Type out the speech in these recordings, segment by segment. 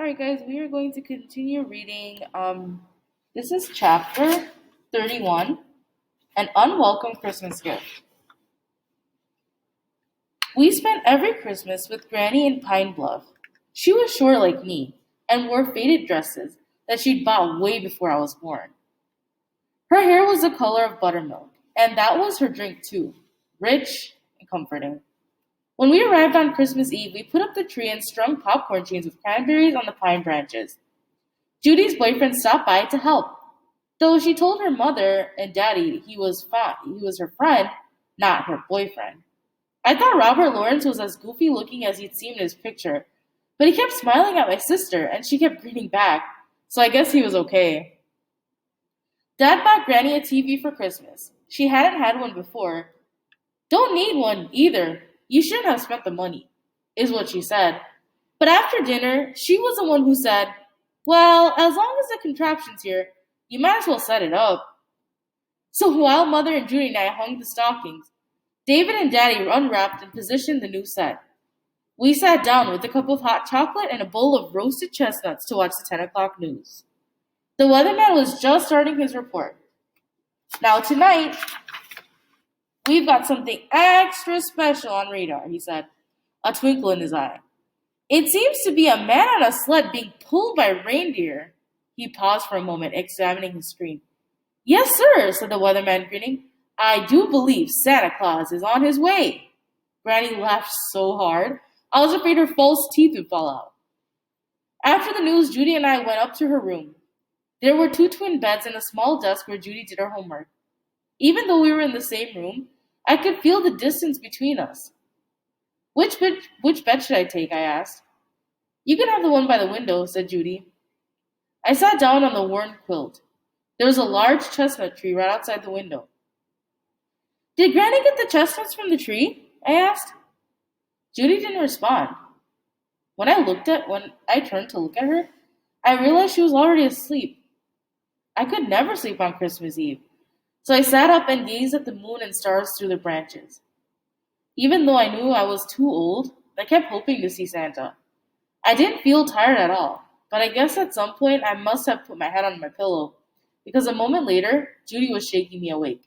All right, guys, we are going to continue reading. This is chapter 31, An Unwelcome Christmas Gift. We spent every Christmas with Granny in Pine Bluff. She was short like me and wore faded dresses that she'd bought way before I was born. Her hair was the color of buttermilk, and that was her drink too, rich and comforting. When we arrived on Christmas Eve, we put up the tree and strung popcorn chains with cranberries on the pine branches. Judy's boyfriend stopped by to help, though she told her mother and daddy he was her friend, not her boyfriend. I thought Robert Lawrence was as goofy looking as he'd seemed in his picture, but he kept smiling at my sister and she kept grinning back, so I guess he was okay. Dad bought Granny a TV for Christmas. She hadn't had one before. Don't need one either. You shouldn't have spent the money, is what she said. But after dinner, she was the one who said, well, as long as the contraption's here, you might as well set it up. So while Mother and Judy and I hung the stockings, David and Daddy unwrapped and positioned the new set. We sat down with a cup of hot chocolate and a bowl of roasted chestnuts to watch the 10 o'clock news. The weatherman was just starting his report. Now tonight, we've got something extra special on radar, he said, a twinkle in his eye. It seems to be a man on a sled being pulled by reindeer. He paused for a moment, examining his screen. Yes, sir, said the weatherman, grinning. I do believe Santa Claus is on his way. Granny laughed so hard, I was afraid her false teeth would fall out. After the news, Judy and I went up to her room. There were two twin beds and a small desk where Judy did her homework. Even though we were in the same room, I could feel the distance between us. Which bed should I take? I asked. You can have the one by the window, said Judy. I sat down on the worn quilt. There was a large chestnut tree right outside the window. Did Granny get the chestnuts from the tree? I asked. Judy didn't respond. When I turned to look at her, I realized she was already asleep. I could never sleep on Christmas Eve, so I sat up and gazed at the moon and stars through the branches. Even though I knew I was too old, I kept hoping to see Santa. I didn't feel tired at all, but I guess at some point I must have put my head on my pillow, because a moment later, Judy was shaking me awake.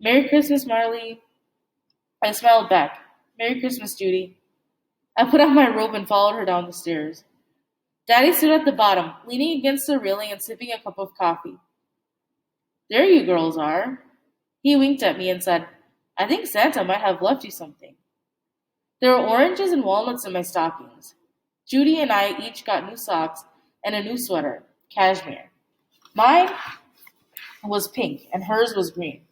Merry Christmas, Marley. I smiled back. Merry Christmas, Judy. I put on my robe and followed her down the stairs. Daddy stood at the bottom, leaning against the railing and sipping a cup of coffee. There you girls are. He winked at me and said, I think Santa might have left you something. There were oranges and walnuts in my stockings. Judy and I each got new socks and a new sweater, cashmere. Mine was pink and hers was green.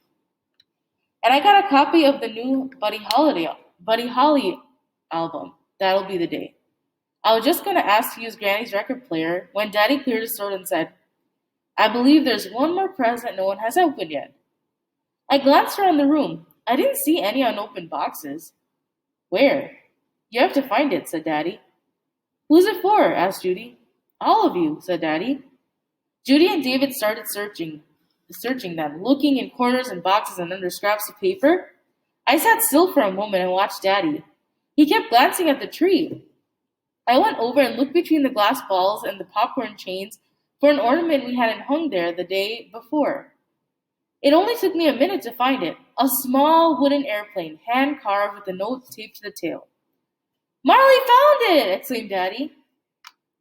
And I got a copy of the new Buddy Holly album. That'll be the day. I was just going to ask to use Granny's record player when Daddy cleared his throat and said, I believe there's one more present no one has opened yet. I glanced around the room. I didn't see any unopened boxes. Where? You have to find it, said Daddy. Who's it for? Asked Judy. All of you, said Daddy. Judy and David started searching them, looking in corners and boxes and under scraps of paper. I sat still for a moment and watched Daddy. He kept glancing at the tree. I went over and looked between the glass balls and the popcorn chains for an ornament we hadn't hung there the day before. It only took me a minute to find it, a small wooden airplane, hand-carved with a note taped to the tail. Marley found it! Exclaimed Daddy.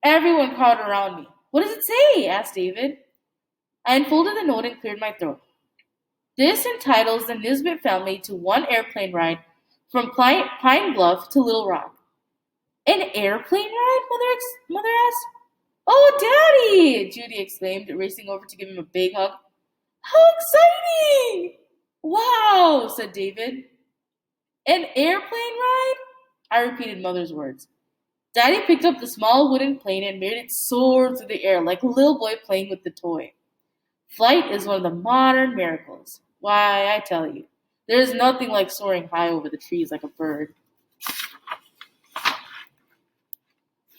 Everyone crowded around me. What does it say? Asked David. I unfolded the note and cleared my throat. This entitles the Nisbet family to one airplane ride from Pine Bluff to Little Rock. An airplane ride? Mother asked. Oh, Daddy! Judy exclaimed, racing over to give him a big hug. How exciting! Wow, said David. An airplane ride? I repeated Mother's words. Daddy picked up the small wooden plane and made it soar through the air like a little boy playing with the toy. Flight is one of the modern miracles. Why, I tell you, there is nothing like soaring high over the trees like a bird.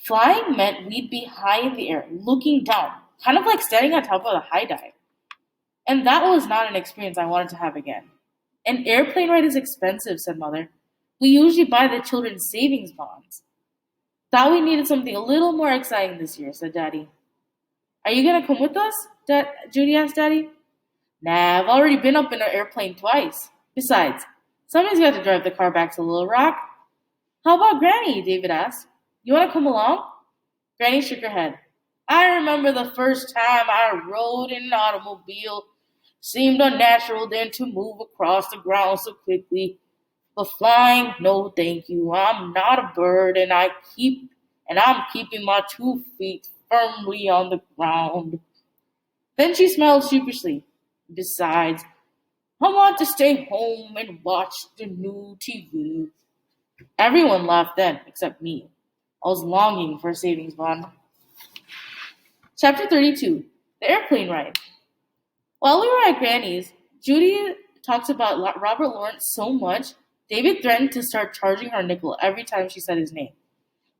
Flying meant we'd be high in the air, looking down, kind of like standing on top of a high dive. And that was not an experience I wanted to have again. An airplane ride is expensive, said Mother. We usually buy the children's savings bonds. Thought we needed something a little more exciting this year, said Daddy. Are you gonna come with us? Judy asked Daddy. Nah, I've already been up in an airplane twice. Besides, somebody's got to drive the car back to Little Rock. How about Granny? David asked. You want to come along? Granny shook her head. I remember the first time I rode in an automobile. Seemed unnatural then to move across the ground so quickly. But flying, no thank you. I'm not a bird and I'm keeping my 2 feet firmly on the ground. Then she smiled sheepishly. Besides, I want to stay home and watch the new TV. Everyone laughed then, except me. I was longing for a savings bond. Chapter 32. The Airplane Ride. While we were at Granny's, Judy talked about Robert Lawrence so much, David threatened to start charging her a nickel every time she said his name.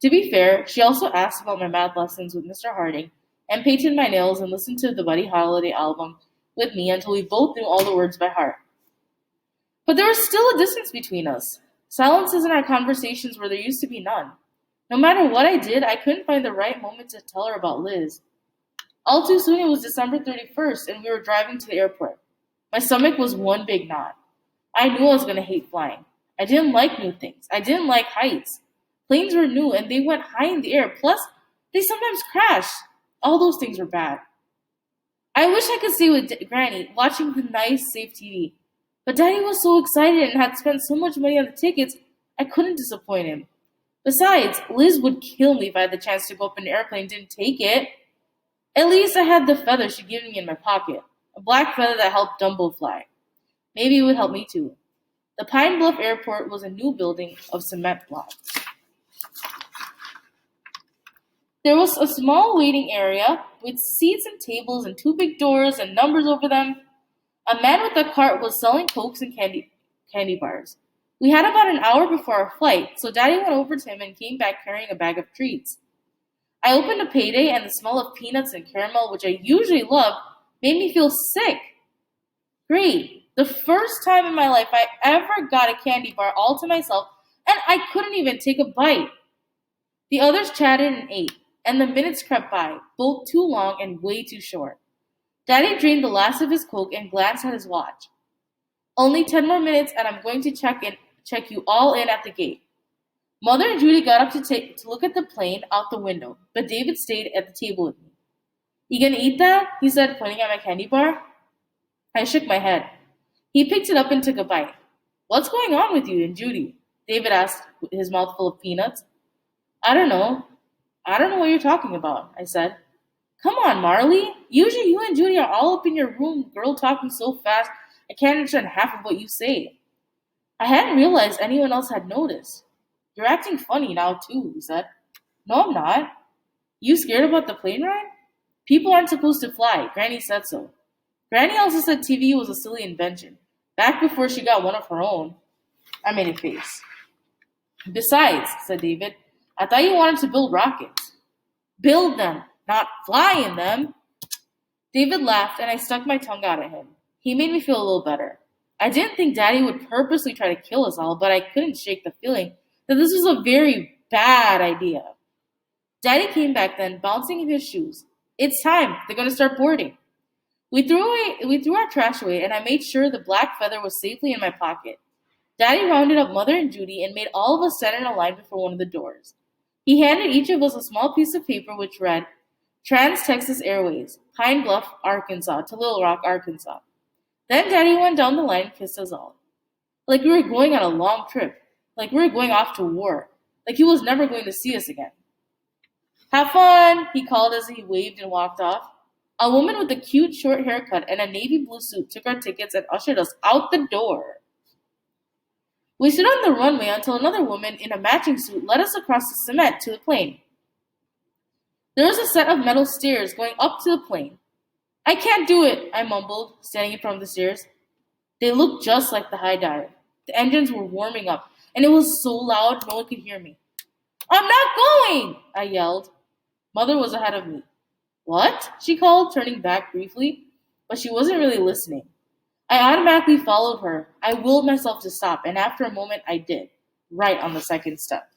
To be fair, she also asked about my math lessons with Mr. Harding and painted my nails and listened to the Buddy Holiday album with me until we both knew all the words by heart. But there was still a distance between us. Silences in our conversations where there used to be none. No matter what I did, I couldn't find the right moment to tell her about Liz. All too soon it was December 31st and we were driving to the airport. My stomach was one big knot. I knew I was going to hate flying. I didn't like new things. I didn't like heights. Planes were new and they went high in the air. Plus, they sometimes crashed. All those things were bad. I wish I could stay with Granny, watching the nice, safe TV. But Daddy was so excited and had spent so much money on the tickets, I couldn't disappoint him. Besides, Liz would kill me if I had the chance to go up in an airplane and didn't take it. At least I had the feather she'd given me in my pocket, a black feather that helped Dumbo fly. Maybe it would help me too. The Pine Bluff Airport was a new building of cement blocks. There was a small waiting area with seats and tables and 2 big doors and numbers over them. A man with a cart was selling Cokes and candy bars. We had about an hour before our flight, so Daddy went over to him and came back carrying a bag of treats. I opened a payday and the smell of peanuts and caramel, which I usually love, made me feel sick. Great. The first time in my life I ever got a candy bar all to myself, and I couldn't even take a bite. The others chatted and ate, and the minutes crept by, both too long and way too short. Daddy drained the last of his Coke and glanced at his watch. Only 10 more minutes and I'm going to check you all in at the gate. Mother and Judy got up to look at the plane out the window, but David stayed at the table with me. You gonna eat that? He said, pointing at my candy bar. I shook my head. He picked it up and took a bite. What's going on with you and Judy? David asked, his mouth full of peanuts. I don't know what you're talking about, I said. Come on, Marley. Usually you and Judy are all up in your room, girl talking so fast I can't understand half of what you say. I hadn't realized anyone else had noticed. You're acting funny now too, he said. No, I'm not. You scared about the plane ride? People aren't supposed to fly. Granny said so. Granny also said TV was a silly invention, back before she got one of her own. I made a face. Besides, said David, I thought you wanted to build rockets. Build them, not fly in them. David laughed and I stuck my tongue out at him. He made me feel a little better. I didn't think Daddy would purposely try to kill us all, but I couldn't shake the feeling that this was a very bad idea. Daddy came back then, bouncing in his shoes. It's time. They're going to start boarding. We threw our trash away, and I made sure the black feather was safely in my pocket. Daddy rounded up Mother and Judy and made all of us stand in a line before one of the doors. He handed each of us a small piece of paper which read, Trans-Texas Airways, Pine Bluff, Arkansas to Little Rock, Arkansas. Then Daddy went down the line and kissed us all. Like we were going on a long trip. Like we were going off to war. Like he was never going to see us again. Have fun, he called as he waved and walked off. A woman with a cute short haircut and a navy blue suit took our tickets and ushered us out the door. We stood on the runway until another woman in a matching suit led us across the cement to the plane. There was a set of metal stairs going up to the plane. I can't do it, I mumbled, standing in front of the stairs. They looked just like the high dive. The engines were warming up, and it was so loud no one could hear me. I'm not going, I yelled. Mother was ahead of me. What? She called, turning back briefly, but she wasn't really listening. I automatically followed her. I willed myself to stop, and after a moment I did, right on the second step.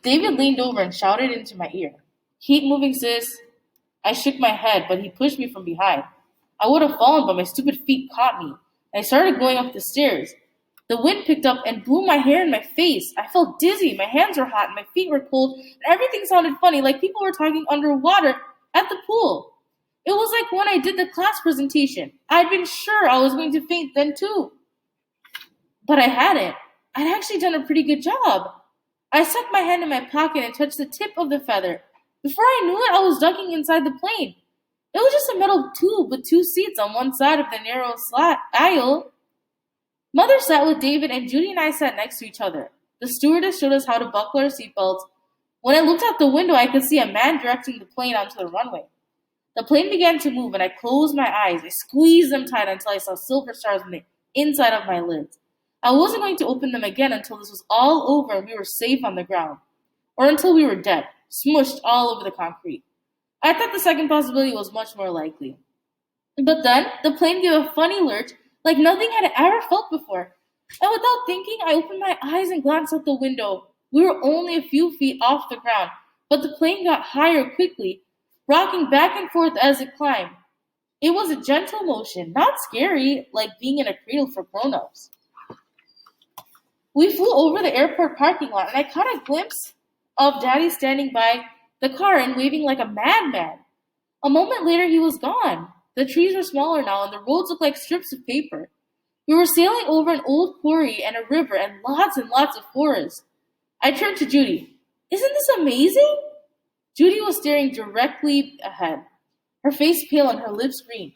David leaned over and shouted into my ear, "Keep moving, sis." I shook my head, but he pushed me from behind. I would have fallen, but my stupid feet caught me, and I started going up the stairs. The wind picked up and blew my hair in my face. I felt dizzy, my hands were hot, and my feet were cold, and everything sounded funny, like people were talking underwater at the pool. It was like when I did the class presentation. I'd been sure I was going to faint then too. But I hadn't. I'd actually done a pretty good job. I stuck my hand in my pocket and touched the tip of the feather. Before I knew it, I was ducking inside the plane. It was just a metal tube with two seats on one side of the narrow aisle. Mother sat with David, and Judy and I sat next to each other. The stewardess showed us how to buckle our seatbelts. When I looked out the window, I could see a man directing the plane onto the runway. The plane began to move, and I closed my eyes. I squeezed them tight until I saw silver stars on the inside of my lids. I wasn't going to open them again until this was all over and we were safe on the ground. Or until we were dead, smushed all over the concrete. I thought the second possibility was much more likely. But then, the plane gave a funny lurch like nothing had ever felt before. And without thinking, I opened my eyes and glanced out the window. We were only a few feet off the ground, but the plane got higher quickly, rocking back and forth as it climbed. It was a gentle motion, not scary, like being in a cradle for grown-ups. We flew over the airport parking lot, and I caught a glimpse of Daddy standing by the car and waving like a madman. A moment later, he was gone. The trees were smaller now, and the roads looked like strips of paper. We were sailing over an old quarry and a river and lots of forest. I turned to Judy. "Isn't this amazing?" Judy was staring directly ahead, her face pale and her lips green.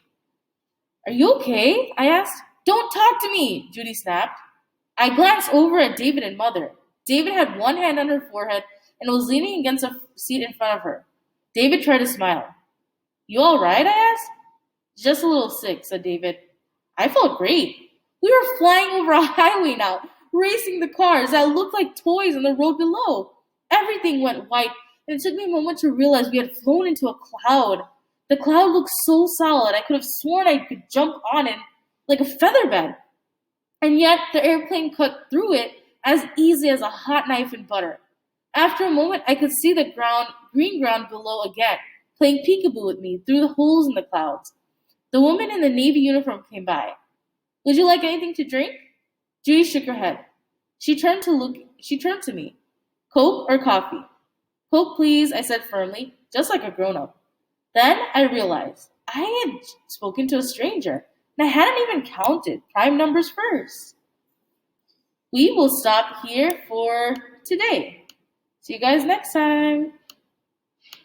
"Are you okay?" I asked. "Don't talk to me," Judy snapped. I glanced over at David and Mother. David had one hand on her forehead and was leaning against a seat in front of her. David tried to smile. "You all right?" I asked. "Just a little sick," said David. I felt great. We were flying over a highway now, racing the cars that looked like toys on the road below. Everything went white, and it took me a moment to realize we had flown into a cloud. The cloud looked so solid, I could have sworn I could jump on it like a feather bed. And yet, the airplane cut through it as easy as a hot knife in butter. After a moment, I could see the green ground below again, playing peekaboo with me through the holes in the clouds. The woman in the navy uniform came by. "Would you like anything to drink?" Judy shook her head. She turned to me. "Coke or coffee?" "Coke, please," I said firmly, just like a grown-up. Then I realized I had spoken to a stranger, and I hadn't even counted prime numbers first. We will stop here for today. See you guys next time.